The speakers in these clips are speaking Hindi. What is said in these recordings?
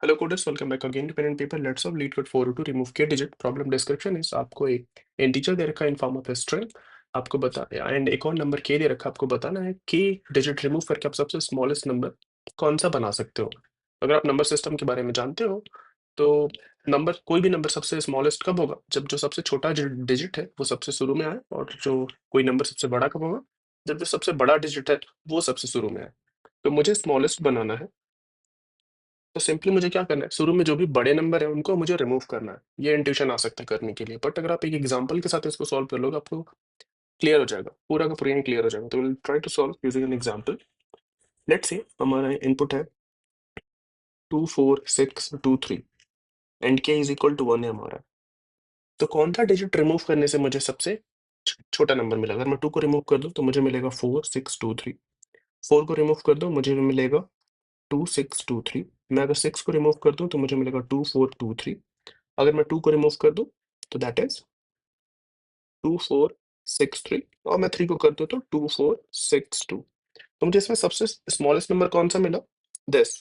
Hello coders, welcome back again to pen and paper. Let's solve LeetCode 402 remove k digit. Problem description is आपको एक इंटीजर दे रखा है इन फॉर्म ऑफ स्ट्रिंग, आपको बता एंड एक और नंबर k दे रखा है, आपको बताना है k डिजिट रिमूव करके आप सबसे स्मॉलेस्ट नंबर कौन सा बना सकते हो। अगर आप नंबर सिस्टम के बारे में जानते हो तो नंबर कोई भी नंबर सबसे स्मॉलेस्ट कब होगा, जब जो सबसे छोटा डिजिट है वो सबसे शुरू में आए, और जो कोई नंबर सबसे बड़ा कब होगा, जब जो सबसे बड़ा डिजिट है वो सबसे शुरू में आए। तो मुझे स्मॉलेस्ट बनाना है, तो सिंपली मुझे क्या करना है, शुरू में जो भी बड़े नंबर है उनको मुझे रिमूव करना है। ये इंट्यूशन आ सकता है करने के लिए, बट अगर आप एक एग्जांपल के साथ इसको सॉल्व कर लोगे आपको क्लियर हो जाएगा, पूरा का पूरा क्लियर हो जाएगा। तो will try to solve using an example. Let's say हमारा इनपुट है 2 4 6 2 3 and k is equal to 1 है हमारा। तो कौन सा डिजिट रिमूव करने से मुझे सबसे छोटा नंबर मिला? अगर मैं 2 को रिमूव कर दूं तो मुझे मिलेगा 4 6 2 3। 4 को रिमूव कर दूं मुझे मिलेगा 2 6 2 3। मैं अगर 6 को रिमूव कर दूं तो मुझे मिलेगा 2 4 2 3। अगर मैं 2 को रिमूव कर दूं तो दैट इज 2 4 6 3, और मैं 3 को कर दूं तो 2 4 6 2। तो मुझे इसमें सबसे स्मॉलेस्ट नंबर कौन सा मिला? दिस।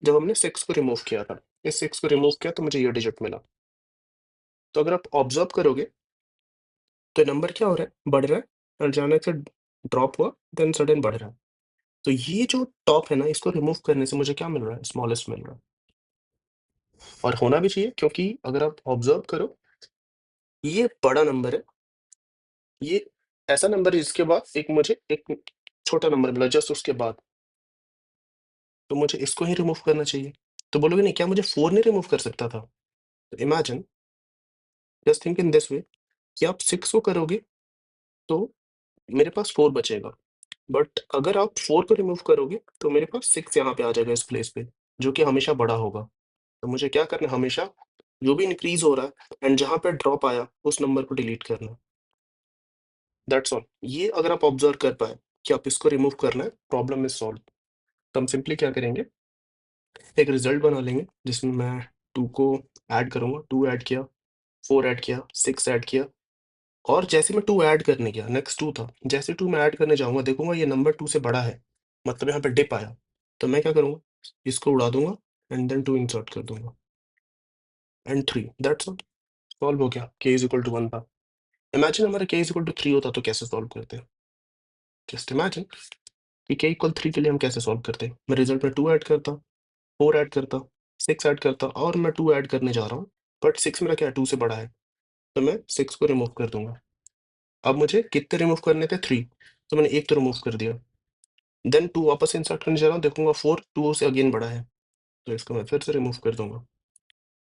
जब हमने 6 को रिमूव किया था, इस 6 को रिमूव किया तो मुझे ये डिजिट मिला। तो अगर आप ऑब्जर्व करोगे तो नंबर क्या हो रहा है, बढ़ रहा है, और अचानक से ड्रॉप हुआ, देन सडन बढ़ रहा है। तो ये जो टॉप है ना, इसको रिमूव करने से मुझे क्या मिल रहा है? स्मॉलेस्ट मिल रहा है। और होना भी चाहिए, क्योंकि अगर आप ऑब्जर्व करो ये बड़ा नंबर है, ये ऐसा नंबर है जिसके बाद एक मुझे एक छोटा नंबर मिला जस्ट उसके बाद, तो मुझे इसको ही रिमूव करना चाहिए। तो बोलोगे नहीं क्या मुझे 4 नहीं रिमूव कर सकता था? तो imagine, just think in this way, कि आप 6 को करोगे तो मेरे पास 4 बचेगा, बट अगर आप 4 को रिमूव करोगे तो मेरे पास 6 यहाँ पे आ जाएगा इस प्लेस पे, जो कि हमेशा बड़ा होगा। तो मुझे क्या करना है, हमेशा जो भी इंक्रीज हो रहा है एंड जहाँ पे ड्रॉप आया उस नंबर को डिलीट करना। That's all. ये अगर आप ऑब्जर्व कर पाए कि आप इसको रिमूव करना है, प्रॉब्लम इज सॉल्व। तो हम सिंपली क्या करेंगे, एक रिजल्ट बना लेंगे जिसमें मैं 2 को ऐड करूँगा, 2 ऐड किया, 4 ऐड किया, 6 ऐड किया, और जैसे मैं 2 ऐड करने गया, नेक्स्ट 2 था, जैसे 2 मैं ऐड करने जाऊँगा देखूँगा ये नंबर 2 से बड़ा है, मतलब यहाँ पे डिप आया। तो मैं क्या करूँगा, इसको उड़ा दूँगा एंड देन 2 इंसर्ट कर दूँगा एंड 3, दैट्स ऑल। सॉल्व हो गया। k इज़ इक्वल टू 1 था। इमेजिन हमारा k इज़ इक्वल टू 3 होता तो कैसे सॉल्व करते? जस्ट इमेजिन कि k इक्वल 3 के लिए हम कैसे सॉल्व करते? मैं रिजल्ट में 2 ऐड करता, 4 ऐड करता, 6 ऐड करता, और मैं 2 ऐड करने जा रहा हूँ, बट 6 मेरा क्या है, 2 से बड़ा है, तो मैं 6 को रिमूव कर दूँगा। अब मुझे कितने रिमूव करने थे? 3, तो मैंने 1 तो रिमूव कर दिया। देन 2 वापस इंसर्ट करने जा रहा हूँ, देखूँगा 4 2 से अगेन बड़ा है, तो इसको मैं फिर से रिमूव कर दूँगा।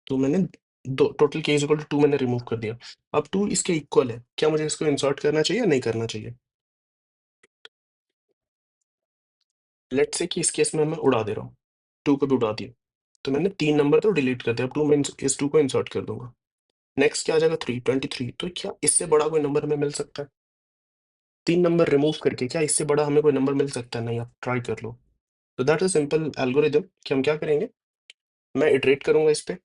तो मैंने दो total k is equal to 2 मैंने रिमूव कर दिया। अब 2 इसके इक्वल है, क्या मुझे इसको इंसर्ट करना चाहिए या नहीं करना चाहिए? लेट्स से कि इस केस में मैं उड़ा दे रहा हूँ, 2 को भी उड़ा दिया। तो मैंने 3 नंबर तो डिलीट कर दिया, अब 2 में इस 2 को इंसर्ट कर दूँगा। नेक्स्ट क्या आ जाएगा? 3 23। तो क्या इससे बड़ा कोई नंबर हमें मिल सकता है? 3 नंबर रिमूव करके क्या इससे बड़ा हमें कोई नंबर मिल सकता है? नहीं, आप ट्राई कर लो। तो दैट इज़ सिंपल एल्गोरिदम कि हम क्या करेंगे, मैं इटरेट करूँगा इस पे,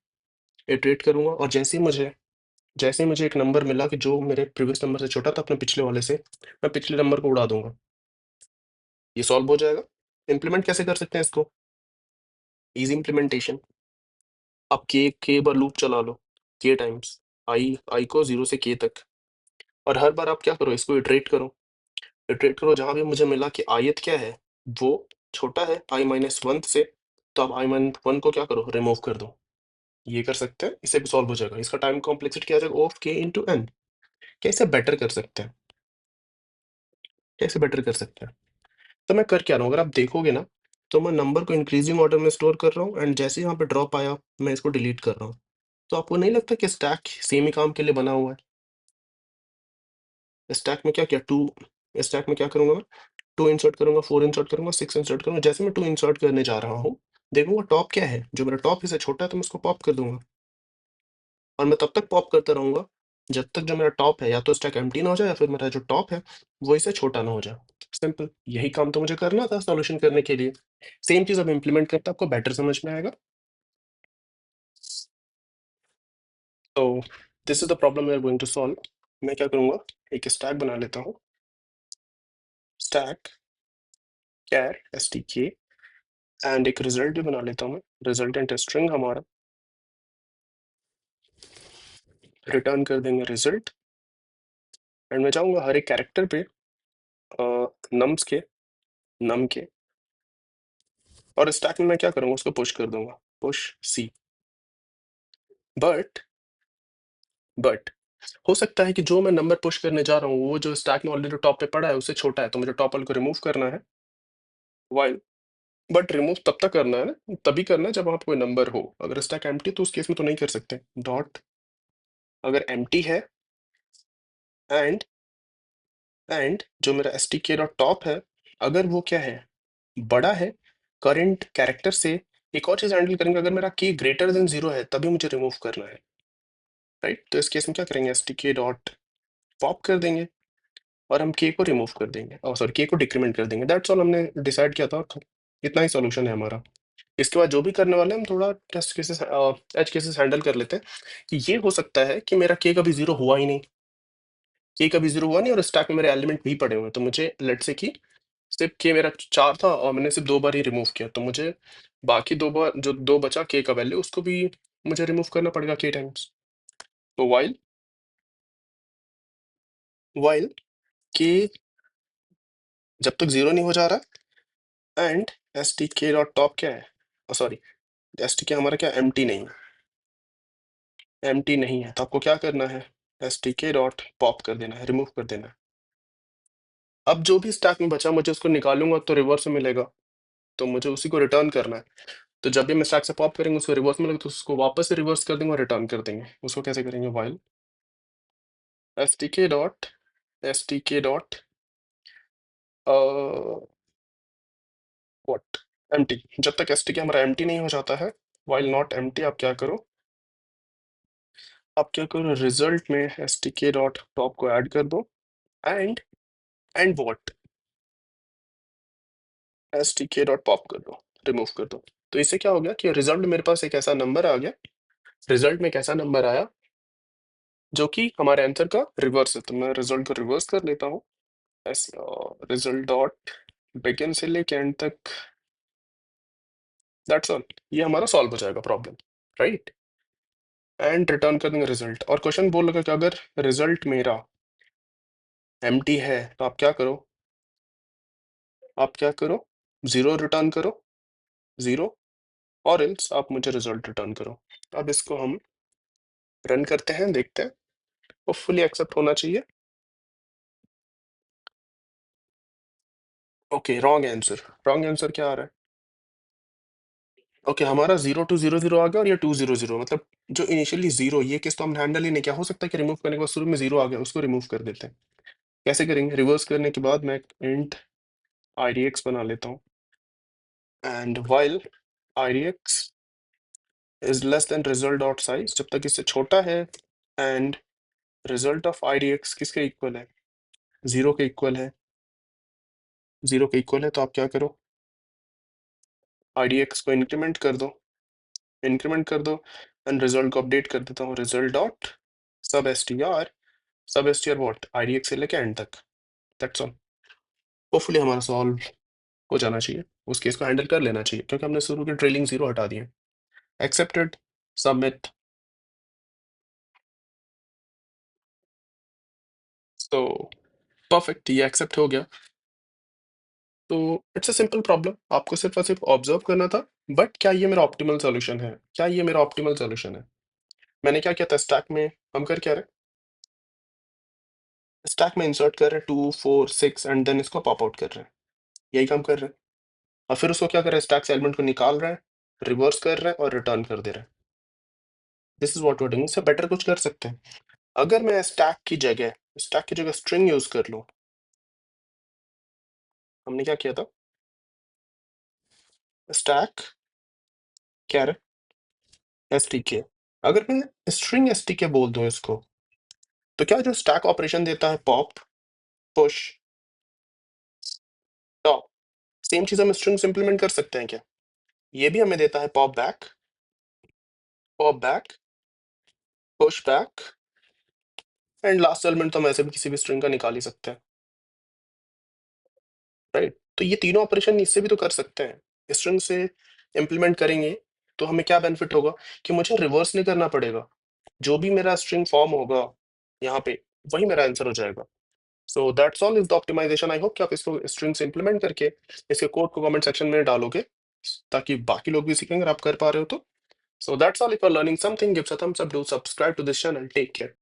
इटरेट करूँगा, और जैसे ही मुझे एक नंबर मिला कि जो मेरे प्रीवियस नंबर से छोटा था अपने पिछले वाले से, मैं पिछले नंबर को उड़ा दूँगा। ये सॉल्व हो जाएगा। इम्प्लीमेंट कैसे कर सकते हैं इसको? Easy implementation. आप के बार लूप चला लो, k टाइम्स i को 0 से k तक, और हर बार आप क्या करो, इसको इटरेट करो जहाँ भी मुझे मिला कि ith क्या है, वो छोटा है i-1 से, तो आप i-1 को क्या करो, रिमूव कर दो। ये कर सकते हैं, इससे भी सॉल्व हो जाएगा। इसका टाइम कॉम्प्लेक्सिटी क्या आ जाएगा? O of k into n। कैसे बेटर कर सकते हैं, कैसे बेटर कर सकते हैं? तो मैं कर क्या रहा हूँ, अगर आप देखोगे ना, तो मैं नंबर को इंक्रीजिंग ऑर्डर में स्टोर कर रहा हूँ, एंड जैसे ही यहाँ पे ड्रॉप आया मैं इसको डिलीट कर रहा हूँ। तो आपको नहीं लगता कि स्टैक सेम ही काम के लिए बना हुआ है? स्टैक में क्या किया, 2, स्टैक में क्या करूँगा मैं, 2 इंसर्ट करूँगा, 4 इंसर्ट करूँगा, 6 इंसर्ट करूँगा। जैसे मैं 2 इंसर्ट करने जा रहा हूँ, देखूँगा टॉप क्या है, जो मेरा टॉप इससे छोटा है तो मैं उसको पॉप कर दूँगा, और मैं तब तक पॉप करता रहूँगा जब तक जो मेरा टॉप है या तो स्टैक एम्प्टी ना हो जाए, या फिर मेरा जो टॉप है वो इससे छोटा ना हो जाए। सिंपल, यही काम तो मुझे करना था सॉल्यूशन करने के लिए। सेम चीज़ अब इम्प्लीमेंट करते हैं, आपको बेटर समझ में आएगा। तो this is the problem we are going to solve. मैं क्या करूँगा, एक स्टैक बना लेता हूँ, स्टैक char stk एंड एक रिजल्ट भी बना लेता हूँ मैं, रिजल्टेंट स्ट्रिंग हमारा, रिटर्न कर देंगे रिजल्ट। एंड मैं चाहूँगा हर एक कैरेक्टर पे नम्स के, नम के, और स्टैक में मैं क्या करूँगा, उसको पुश कर दूंगा, पुश सी। बट हो सकता है कि जो मैं नंबर पुश करने जा रहा हूँ वो जो स्टैक में ऑलरेडी टॉप पे पड़ा है उससे छोटा है, तो मुझे टॉप वाले को रिमूव करना है वाइल। बट रिमूव तब तक करना है ना, तभी करना है जब वहाँ पे कोई नंबर हो। अगर स्टैक एम्प्टी तो उस केस में तो नहीं कर सकते। डॉट अगर एम्प्टी है, एंड जो मेरा एस टी के डॉट टॉप है, अगर वो क्या है, बड़ा है करंट कैरेक्टर से। एक और चीज हैंडल करेंगे, अगर मेरा की ग्रेटर देन 0 है तभी मुझे रिमूव करना है, राइट। तो इस केस में क्या करेंगे, एस टी के डॉट पॉप कर देंगे और हम के को रिमूव कर देंगे, और सॉरी के को डिक्रीमेंट कर देंगे। दैट्स ऑल हमने डिसाइड किया था, इतना ही सॉल्यूशन है हमारा। इसके बाद जो भी करने वाले हैं हम थोड़ा test cases, edge cases handle कर लेते हैं कि ये हो सकता है कि मेरा के कभी 0 हुआ ही नहीं, के कभी 0 हुआ नहीं और स्टैक में मेरे एलिमेंट भी पड़े हुए हैं। तो मुझे लेट्स से कि सिर्फ के मेरा 4 था और मैंने सिर्फ 2 बार ही रिमूव किया, तो मुझे बाकी 2 बार जो 2 बचा के का वैल्यू उसको भी मुझे रिमूव करना पड़ेगा के टाइम्स। तो व्हाइल के जब तक 0 नहीं हो जा रहा, एंड एस टी के डॉट टॉप क्या है, सॉरी एस टी के हमारा क्या एम्प्टी नहीं है, एम्प्टी नहीं है, तो आपको क्या करना है, एस टी के डॉट पॉप कर देना है, रिमूव कर देना है। अब जो भी स्टैक में बचा मुझे उसको निकालूंगा तो रिवर्स में मिलेगा, तो मुझे उसी को रिटर्न करना है। तो जब भी मैं स्टैक से पॉप करेंगे उसको रिवर्स मिलेगा, तो उसको वापस से रिवर्स कर देंगे और रिटर्न कर देंगे। उसको कैसे करेंगे, वाइल एस टी के डॉट व्हाट एम्प्टी। जब तक एस टी के हमारा एम्प्टी नहीं हो जाता है, वाइल नॉट एम्प्टी, आप क्या करो रिजल्ट में एस टी के डॉट टॉप को ऐड कर दो, एंड व्हाट एस टी के डॉट पॉप कर दो, रिमूव कर दो। तो इससे क्या हो गया कि रिजल्ट में मेरे पास एक ऐसा नंबर आ गया, रिजल्ट में एक ऐसा नंबर आया जो कि हमारे आंसर का रिवर्स है। तो मैं रिजल्ट को रिवर्स कर लेता हूँ, रिजल्ट डॉट बिगिन से लेके एंड तक, दैट्स ऑल। ये हमारा सॉल्व हो जाएगा प्रॉब्लम, राइट। एंड रिटर्न कर देंगे रिजल्ट। और क्वेश्चन बोल रहा है कि अगर रिजल्ट मेरा एम्प्टी है तो आप क्या करो 0 रिटर्न करो, 0, और एल्स आप मुझे रिजल्ट रिटर्न करो। अब इसको हम रन करते हैं, देखते हैं, होपफुली एक्सेप्ट होना चाहिए। ओके, रॉन्ग आंसर क्या आ रहा है, ओके हमारा 0 2 0 0 आ गया और ये 2 0 0, मतलब जो इनिशियली 0, ये केस तो हम हैंडल ही नहीं किया। हो सकता है कि रिमूव करने के बाद शुरू में 0 आ गया, उसको रिमूव कर देते हैं। कैसे करेंगे, रिवर्स करने के बाद मैं इंट idx बना लेता हूँ, and while idx is less than result dot size, जब तक इससे छोटा है, एंड रिजल्ट ऑफ idx किसके इक्वल है, 0 के इक्वल है, 0 के इक्वल है। तो आप क्या करो, idx को इंक्रीमेंट कर दो, एंड रिजल्ट को अपडेट कर देता हूँ, रिजल्ट डॉट सब str व्हाट idx से लेके एंड तक, दैट्स ऑल। होपफुली हमारा सॉल्व हो जाना चाहिए, उस केस को हैंडल कर लेना चाहिए, क्योंकि हमने शुरू के ट्रेलिंग 0 हटा दिए। Accepted, submit. तो परफेक्ट, ये एक्सेप्ट हो गया। तो इट्स अ सिंपल प्रॉब्लम, आपको सिर्फ और सिर्फ ऑब्जर्व करना था। बट क्या ये मेरा ऑप्टिमल सॉल्यूशन है, मैंने क्या किया था, स्टैक में हम कर क्या रहे, स्टैक में इंसर्ट कर रहे हैं 2 4 6 एंड देन इसको पॉप आउट कर रहे हैं, यही काम कर रहे हैं। और फिर उसको क्या कर रहे हैं, स्टैक से एलिमेंट को निकाल रहे हैं, रिवर्स कर रहे हैं और रिटर्न कर दे रहे हैं। This is what we doing. इससे बेटर कुछ कर सकते हैं। अगर मैं स्टैक की जगह स्ट्रिंग यूज कर लूं, हमने क्या किया था, स्टैक कैर एस टी के, अगर मैं स्ट्रिंग एस टी के बोल दूं इसको, तो क्या जो स्टैक ऑपरेशन देता है पॉप, पुश, टॉप, सेम चीज हम स्ट्रिंग से इंप्लीमेंट कर सकते हैं क्या, ये भी हमें देता है pop back, push back, and last element तो हम ऐसे भी किसी भी स्ट्रिंग का निकाल ही सकते हैं, राइट। तो ये तीनों ऑपरेशन इससे भी तो कर सकते हैं। स्ट्रिंग से इम्प्लीमेंट करेंगे तो हमें क्या बेनिफिट होगा कि मुझे रिवर्स नहीं करना पड़ेगा। जो भी मेरा स्ट्रिंग फॉर्म होगा यहाँ पे, वही मेरा आंसर हो जाएगा। So that's all is the optimisation. I hope कि आप इसको स्ट्रिंग से इम्प्लीमेंट करके इसके कोड को कमेंट सेक्शन में डालोगे, ताकि बाकी लोग भी सीखेंगे अगर आप कर पा रहे हो तो। So that's all. If you are learning something, give a thumbs up, do subscribe to this channel, take care.